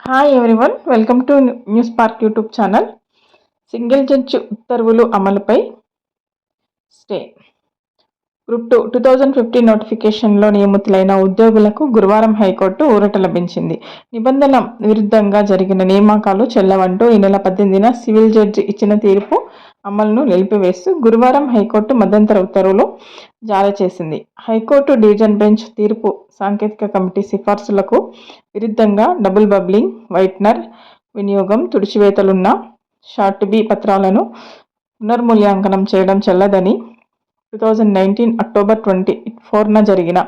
Hi everyone, welcome to news park YouTube channel. Single judge ఉత్తర్వులు అమలుపై stay. Group 2015 నోటిఫికేషన్లో నియమితులైన ఉద్యోగులకు గురువారం హైకోర్టు ఊరట లభించింది. నిబంధనల విరుద్ధంగా జరిగిన నియామకాలు చెల్లవంటూ ఈ నెల 18న సివిల్ జడ్జి ఇచ్చిన తీర్పు అమలును నిలిపివేస్తూ గురువారం హైకోర్టు మధ్యంతర ఉత్తర్వులు జారీ చేసింది. హైకోర్టు డివిజన్ బెంచ్ తీర్పు సాంకేతిక కమిటీ సిఫార్సులకు విరుద్ధంగా డబుల్ బబ్లింగ్, వైట్నర్ వినియోగం, తుడిచివేతలున్న షార్ట్ బి పత్రాలను పునర్మూల్యాంకనం చేయడం చెల్లదని 2019 అక్టోబర్ 24న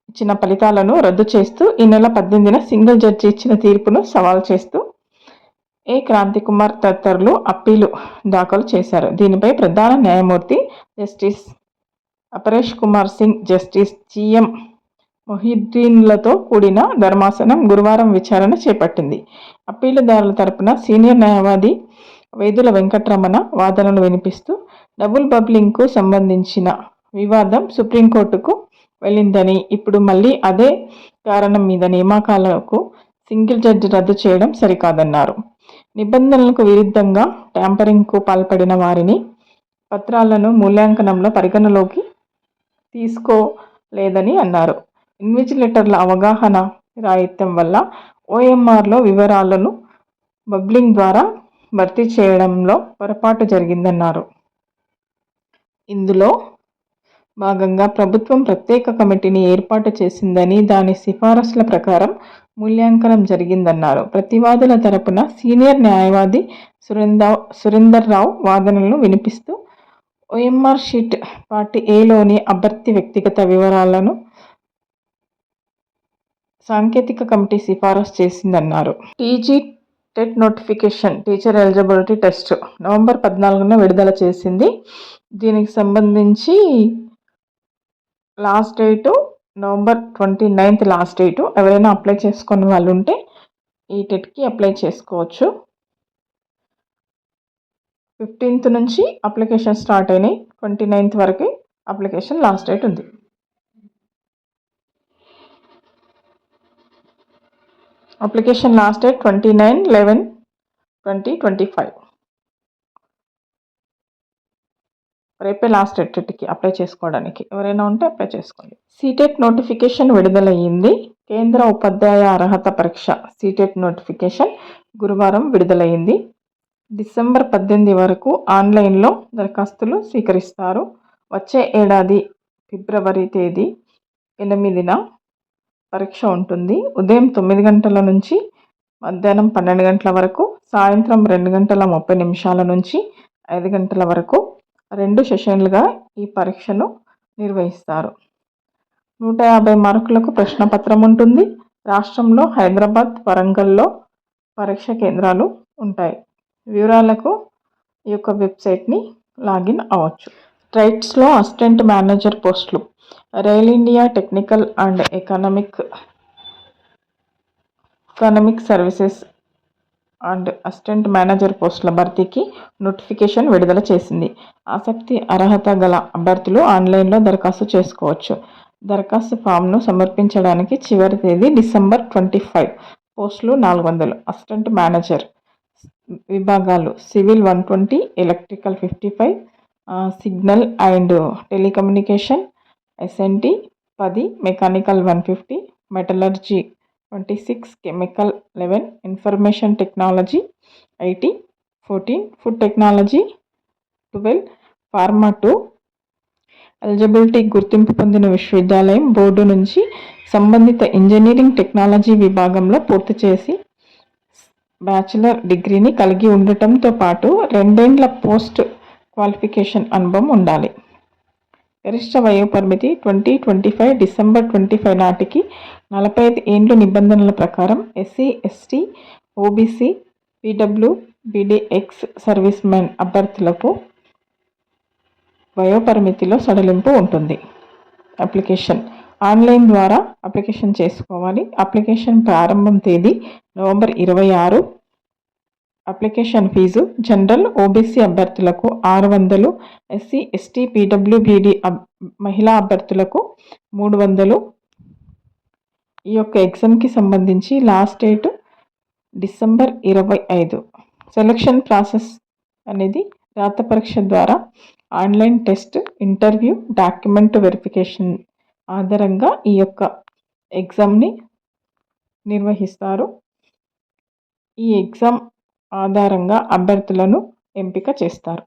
ఇచ్చిన ఫలితాలను రద్దు చేస్తూ ఈ నెల 18న సింగిల్ జడ్జి ఇచ్చిన తీర్పును సవాల్ చేస్తూ క్రాంతికుమార్ తదితరులు అప్పీలు దాఖలు చేశారు. దీనిపై ప్రధాన న్యాయమూర్తి justice Aparesh Kumar Singh, justice GM మొహిద్దీన్లతో కూడిన ధర్మాసనం గురువారం విచారణ చేపట్టింది. అప్పీలుదారుల తరపున సీనియర్ న్యాయవాది వేదుల వెంకటరమణ వాదనలు వినిపిస్తూ డబుల్ బబ్లింగ్కు సంబంధించిన వివాదం సుప్రీంకోర్టుకు వెళ్ళిందని, ఇప్పుడు మళ్లీ అదే కారణం మీద నియామకాలకు సింగిల్ జడ్జి రద్దు చేయడం సరికాదన్నారు. నిబంధనలకు విరుద్ధంగా ట్యాంపరింగ్కు పాల్పడిన వారిని పత్రాలను మూల్యాంకనంలో పరిగణలోకి తీసుకోలేదని అన్నారు. ఇన్విజిలేటర్ల అవగాహన రాహిత్యం వల్ల ఓఎంఆర్లో వివరాలను బబ్లింగ్ ద్వారా భర్తీ చేయడంలో పొరపాటు జరిగిందన్నారు. ఇందులో భాగంగా ప్రభుత్వం ప్రత్యేక కమిటీని ఏర్పాటు చేసిందని, దాని సిఫారసుల ప్రకారం మూల్యాంకనం జరిగిందన్నారు. ప్రతివాదుల తరపున సీనియర్ న్యాయవాది సురేందర్ రావు వాదనలను వినిపిస్తూ ఓఎంఆర్ షీట్ పార్ట్ ఏలోని అభ్యర్థి వ్యక్తిగత వివరాలను సాంకేతిక కమిటీ సిఫారసు చేసిందన్నారు. TG TET notification teacher eligibility test November 14న విడుదల చేసింది. దీనికి సంబంధించి last date November 29 last date. ఎవరైనా అప్లై చేసుకునే వాళ్ళు ఉంటే ఈ టెట్కి అప్లై చేసుకోవచ్చు. 15th నుంచి అప్లికేషన్ స్టార్ట్ అయినాయి. 29th వరకు అప్లికేషన్ లాస్ట్ డేట్ ఉంది. Application last date 29/11/2025. రేపే లాస్ట్ డేట్ టెట్కి అప్లై చేసుకోవడానికి. ఎవరైనా ఉంటే అప్లై చేసుకోండి. సీటెట్ నోటిఫికేషన్ విడుదలయ్యింది. కేంద్ర ఉపాధ్యాయ అర్హత పరీక్ష సీటెట్ నోటిఫికేషన్ గురువారం విడుదలయ్యింది. డిసెంబర్ 18 వరకు ఆన్లైన్లో దరఖాస్తులు స్వీకరిస్తారు. వచ్చే ఏడాది ఫిబ్రవరి తేదీ 8న పరీక్ష ఉంటుంది. ఉదయం 9 గంటల నుంచి మధ్యాహ్నం 12 గంటల వరకు, సాయంత్రం 2 గంటల 30 నిమిషాల నుంచి 5 గంటల వరకు 2 సెషన్లుగా ఈ పరీక్షను నిర్వహిస్తారు. 150 మార్కులకు ప్రశ్నపత్రం ఉంటుంది. రాష్ట్రంలో హైదరాబాద్, వరంగల్లో పరీక్ష కేంద్రాలు ఉంటాయి. వివరాలకు ఈ యొక్క వెబ్సైట్ని లాగిన్ అవ్వచ్చు. ట్రైట్స్లో అసిస్టెంట్ మేనేజర్ పోస్టులు. Rail India technical and economic services and assistant manager పోస్టుల భర్తీకి నోటిఫికేషన్ విడుదల చేసింది. ఆసక్తి, అర్హత గల అభ్యర్థులు ఆన్లైన్లో దరఖాస్తు చేసుకోవచ్చు. దరఖాస్తు ఫామ్ను సమర్పించడానికి చివరి తేదీ డిసెంబర్ 25. పోస్టులు 400. అసిస్టెంట్ మేనేజర్ విభాగాలు civil 120, electrical 55, signal and telecommunication SNT 10, mechanical 150, metallurgy 26, chemical 11, information technology IT 14, food technology 12, pharma 2. Eligibility గుర్తింపు పొందిన విశ్వవిద్యాలయం బోర్డు నుంచి సంబంధిత ఇంజనీరింగ్ టెక్నాలజీ విభాగంలో పూర్తి చేసి బ్యాచిలర్ డిగ్రీని కలిగి ఉండటంతో పాటు 2 ఏళ్ల పోస్ట్ క్వాలిఫికేషన్ అనుభవం ఉండాలి. గరిష్ట వయోపరిమితి 2025 డిసెంబర్ 25 నాటికి 45 ఏండ్లు. నిబంధనల ప్రకారం SC, ST, OBC, PW, BDX service men అభ్యర్థులకు వయోపరిమితిలో సడలింపు ఉంటుంది. అప్లికేషన్ ఆన్లైన్ ద్వారా అప్లికేషన్ చేసుకోవాలి. అప్లికేషన్ ప్రారంభం తేదీ November 26. Application fee general, OBC అభ్యర్థులకు 600, SC, ST, PWBD మహిళా అభ్యర్థులకు 300. ఈ యొక్క ఎగ్జామ్కి సంబంధించి last date December 25. Selection process అనేది రాత పరీక్ష ద్వారా online test, interview, document verification ఆధారంగా ఈ యొక్క ఎగ్జామ్ని నిర్వహిస్తారు. ఈ ఎగ్జామ్ ఆధారంగా అభ్యర్థులను ఎంపిక చేస్తారు.